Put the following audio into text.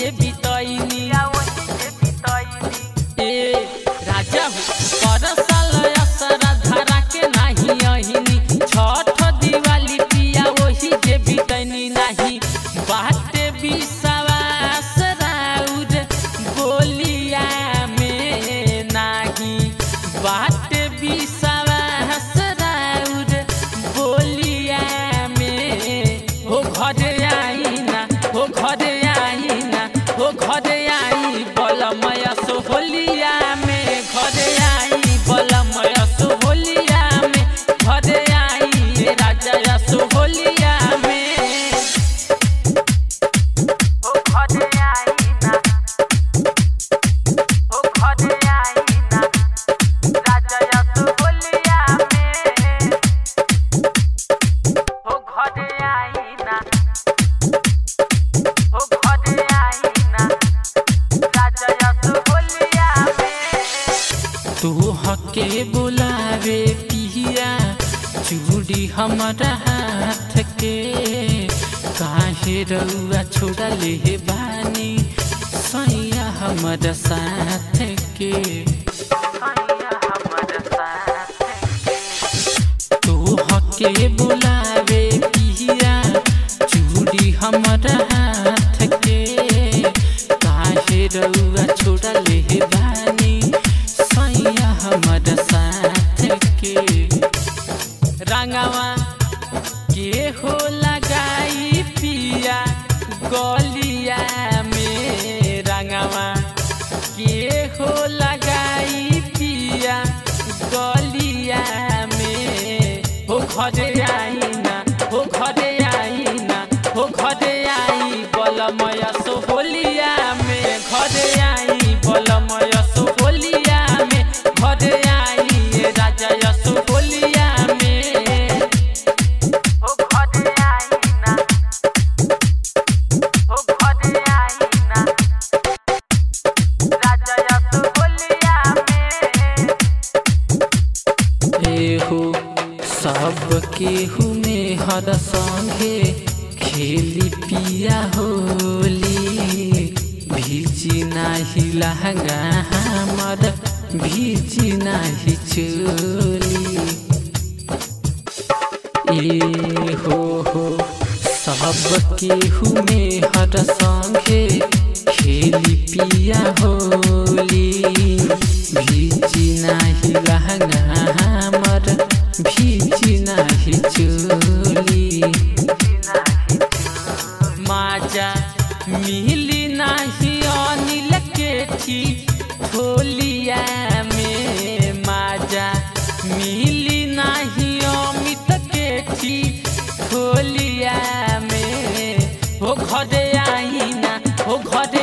जे बितैनी ए राजा हो पर साल असरा धरा के नाही अहिनी छठ दिवाली पिया वही जे बितैनी नाही बाटे विश्वास राउर बोलिया में नाही बाटे विश्वास राउर बोलिया में हो घर आईना हो घर आईना हो घर आई बलमय सोहलिया में घर आई बलमय सोहलिया में घर आई राजा सोहलिया में हो घर आईना हो घर आईना राजा सोहलिया में हो घर आईना हो घर आईना राजा सोहलिया में तू हके बुलावे पिया चूड़ी हमारा हाथ के काहे रउआ छोड़ा ले बानी सैया हमारा साथ के तू हके बुलावे पिया चूड़ी हमारा हाथ के काहे रउआ छोड़ा ले बानी सैया हमारा साथ के रंगवा के हो लगाई पिया गलिया में रंगवा के हो लगाई पिया गलिया में हो घर आईना हो घर आईना हो घर आई बलमय सोहलिया में घर आई बलमय सोहलिया में घर आई राजा सोहलिया में हो घर आईना हो घर आईना राजा सोहलिया में एहो सब केहू में हर संगे खेली पिया होली भीजी नाही लहंगा हमर भीजी नाही चोली ए हो सब केहू में हर संगे खेली पिया होली भीजी नाही लहंगा हमर भीजी नाही चोली माजा मिली नाही अनिल के थी थोलिया में माजा मिली नाही अमित के थी थोलिया में हो घर आईना हो घर